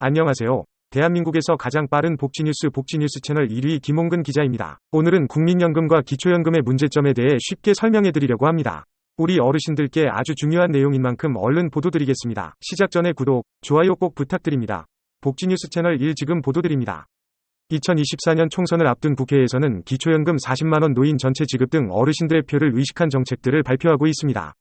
안녕하세요. 대한민국에서 가장 빠른 복지뉴스 채널 1위 김홍근 기자입니다. 오늘은 국민연금과 기초연금의 문제점에 대해 쉽게 설명해드리려고 합니다. 우리 어르신들께 아주 중요한 내용인 만큼 얼른 보도드리겠습니다. 시작 전에 구독, 좋아요 꼭 부탁드립니다. 복지뉴스 채널 1 지금 보도드립니다. 2024년 총선을 앞둔 국회에서는 기초연금 40만원 노인 전체 지급 등 어르신들의 표를 의식한 정책들을 발표하고 있습니다.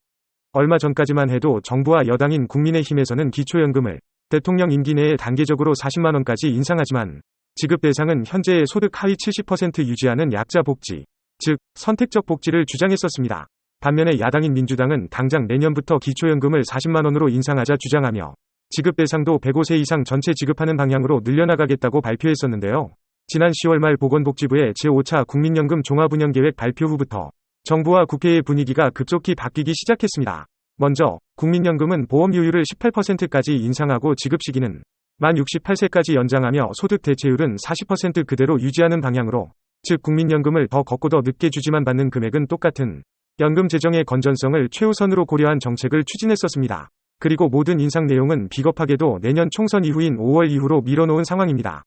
얼마 전까지만 해도 정부와 여당인 국민의힘에서는 기초연금을 대통령 임기 내에 단계적으로 40만원까지 인상하지만 지급 대상은 현재의 소득 하위 70% 유지하는 약자 복지, 즉 선택적 복지를 주장했었습니다. 반면에 야당인 민주당은 당장 내년부터 기초연금을 40만원으로 인상하자 주장하며 지급 대상도 105세 이상 전체 지급하는 방향으로 늘려나가겠다고 발표했었는데요. 지난 10월 말 보건복지부의 제5차 국민연금 종합운영계획 발표 후부터 정부와 국회의 분위기가 급속히 바뀌기 시작했습니다. 먼저 국민연금은 보험료율을 18%까지 인상하고 지급 시기는 만 68세까지 연장하며 소득 대체율은 40% 그대로 유지하는 방향으로, 즉 국민연금을 더 걷고 더 늦게 주지만 받는 금액은 똑같은 연금 재정의 건전성을 최우선으로 고려한 정책을 추진했었습니다. 그리고 모든 인상 내용은 비겁하게도 내년 총선 이후인 5월 이후로 미뤄놓은 상황입니다.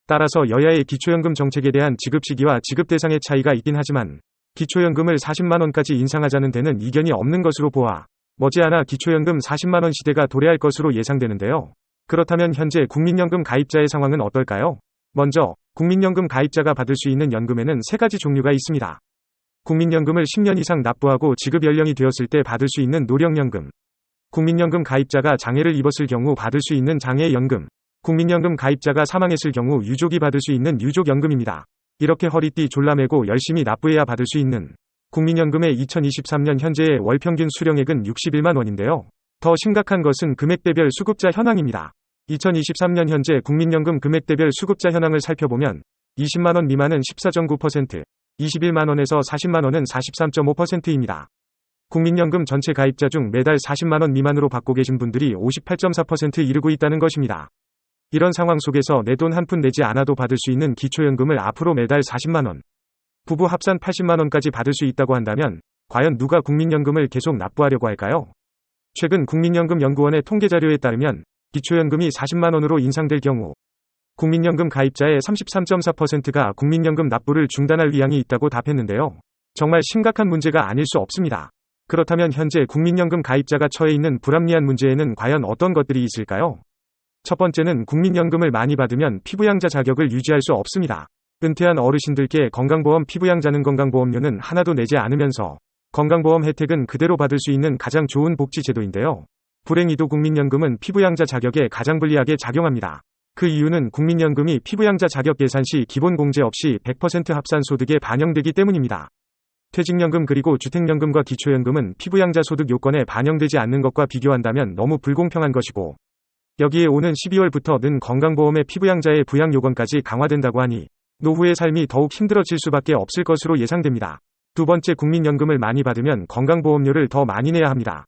따라서 여야의 기초연금 정책에 대한 지급 시기와 지급 대상의 차이가 있긴 하지만 기초연금을 40만원까지 인상하자는 데는 이견이 없는 것으로 보아 머지않아 기초연금 40만원 시대가 도래할 것으로 예상되는데요. 그렇다면 현재 국민연금 가입자의 상황은 어떨까요? 먼저 국민연금 가입자가 받을 수 있는 연금에는 3가지 종류가 있습니다. 국민연금을 10년 이상 납부하고 지급 연령이 되었을 때 받을 수 있는 노령연금, 국민연금 가입자가 장애를 입었을 경우 받을 수 있는 장애연금, 국민연금 가입자가 사망했을 경우 유족이 받을 수 있는 유족연금입니다. 이렇게 허리띠 졸라매고 열심히 납부해야 받을 수 있는 국민연금의 2023년 현재의 월평균 수령액은 61만 원인데요. 더 심각한 것은 금액대별 수급자 현황입니다. 2023년 현재 국민연금 금액대별 수급자 현황을 살펴보면 20만원 미만은 14.9%, 21만원에서 40만원은 43.5%입니다. 국민연금 전체 가입자 중 매달 40만원 미만으로 받고 계신 분들이 58.4% 이르고 있다는 것입니다. 이런 상황 속에서 내 돈 한 푼 내지 않아도 받을 수 있는 기초연금을 앞으로 매달 40만원, 부부 합산 80만원까지 받을 수 있다고 한다면 과연 누가 국민연금을 계속 납부하려고 할까요? 최근 국민연금연구원의 통계자료에 따르면 기초연금이 40만원으로 인상될 경우 국민연금 가입자의 33.4%가 국민연금 납부를 중단할 의향이 있다고 답했는데요. 정말 심각한 문제가 아닐 수 없습니다. 그렇다면 현재 국민연금 가입자가 처해 있는 불합리한 문제에는 과연 어떤 것들이 있을까요? 첫 번째는 국민연금을 많이 받으면 피부양자 자격을 유지할 수 없습니다. 은퇴한 어르신들께 건강보험 피부양자는 건강보험료는 하나도 내지 않으면서 건강보험 혜택은 그대로 받을 수 있는 가장 좋은 복지 제도인데요. 불행히도 국민연금은 피부양자 자격에 가장 불리하게 작용합니다. 그 이유는 국민연금이 피부양자 자격 계산 시 기본 공제 없이 100% 합산 소득에 반영되기 때문입니다. 퇴직연금 그리고 주택연금과 기초연금은 피부양자 소득 요건에 반영되지 않는 것과 비교한다면 너무 불공평한 것이고, 여기에 오는 12월부터는 건강보험의 피부양자의 부양 요건까지 강화된다고 하니 노후의 삶이 더욱 힘들어질 수밖에 없을 것으로 예상됩니다. 두 번째, 국민연금을 많이 받으면 건강보험료를 더 많이 내야 합니다.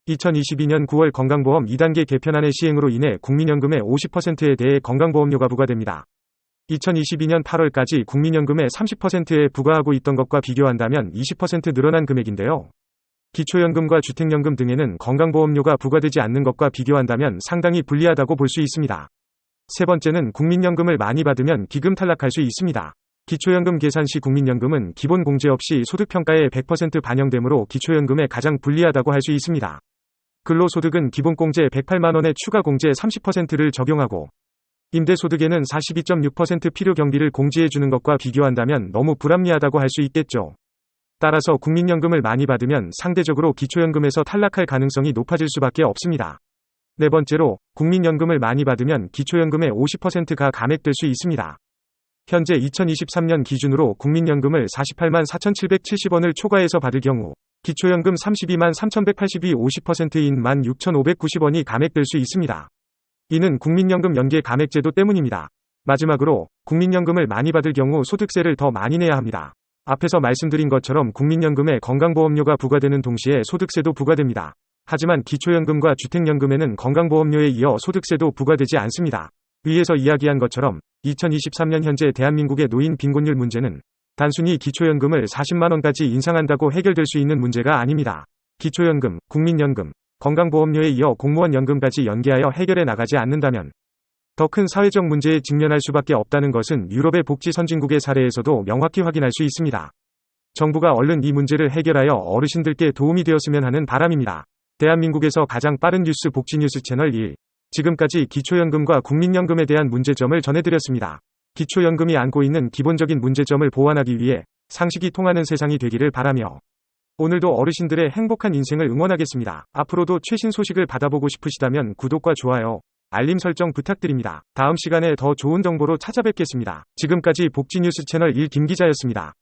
2022년 9월 건강보험 2단계 개편안의 시행으로 인해 국민연금의 50%에 대해 건강보험료가 부과됩니다. 2022년 8월까지 국민연금의 30%에 부과하고 있던 것과 비교한다면 20% 늘어난 금액인데요. 기초연금과 주택연금 등에는 건강보험료가 부과되지 않는 것과 비교한다면 상당히 불리하다고 볼 수 있습니다. 세 번째는 국민연금을 많이 받으면 기금 탈락할 수 있습니다. 기초연금 계산 시 국민연금은 기본 공제 없이 소득평가에 100% 반영되므로 기초연금에 가장 불리하다고 할 수 있습니다. 근로소득은 기본공제 108만원에 추가 공제 30%를 적용하고 임대소득에는 42.6% 필요경비를 공제해주는 것과 비교한다면 너무 불합리하다고 할 수 있겠죠. 따라서 국민연금을 많이 받으면 상대적으로 기초연금에서 탈락할 가능성이 높아질 수밖에 없습니다. 네 번째로, 국민연금을 많이 받으면 기초연금의 50%가 감액될 수 있습니다. 현재 2023년 기준으로 국민연금을 48만 4,770원을 초과해서 받을 경우 기초연금 32만 3,182 50%인 16,590원이 감액될 수 있습니다. 이는 국민연금 연계 감액제도 때문입니다. 마지막으로, 국민연금을 많이 받을 경우 소득세를 더 많이 내야 합니다. 앞에서 말씀드린 것처럼 국민연금에 건강보험료가 부과되는 동시에 소득세도 부과됩니다. 하지만 기초연금과 주택연금에는 건강보험료에 이어 소득세도 부과되지 않습니다. 위에서 이야기한 것처럼 2023년 현재 대한민국의 노인 빈곤율 문제는 단순히 기초연금을 40만원까지 인상한다고 해결될 수 있는 문제가 아닙니다. 기초연금, 국민연금, 건강보험료에 이어 공무원 연금까지 연계하여 해결해 나가지 않는다면 더 큰 사회적 문제에 직면할 수밖에 없다는 것은 유럽의 복지 선진국의 사례에서도 명확히 확인할 수 있습니다. 정부가 얼른 이 문제를 해결하여 어르신들께 도움이 되었으면 하는 바람입니다. 대한민국에서 가장 빠른 뉴스 복지 뉴스 채널 1. 지금까지 기초연금과 국민연금에 대한 문제점을 전해드렸습니다. 기초연금이 안고 있는 기본적인 문제점을 보완하기 위해 상식이 통하는 세상이 되기를 바라며 오늘도 어르신들의 행복한 인생을 응원하겠습니다. 앞으로도 최신 소식을 받아보고 싶으시다면 구독과 좋아요, 알림 설정 부탁드립니다. 다음 시간에 더 좋은 정보로 찾아뵙겠습니다. 지금까지 복지뉴스 채널 1 김기자였습니다.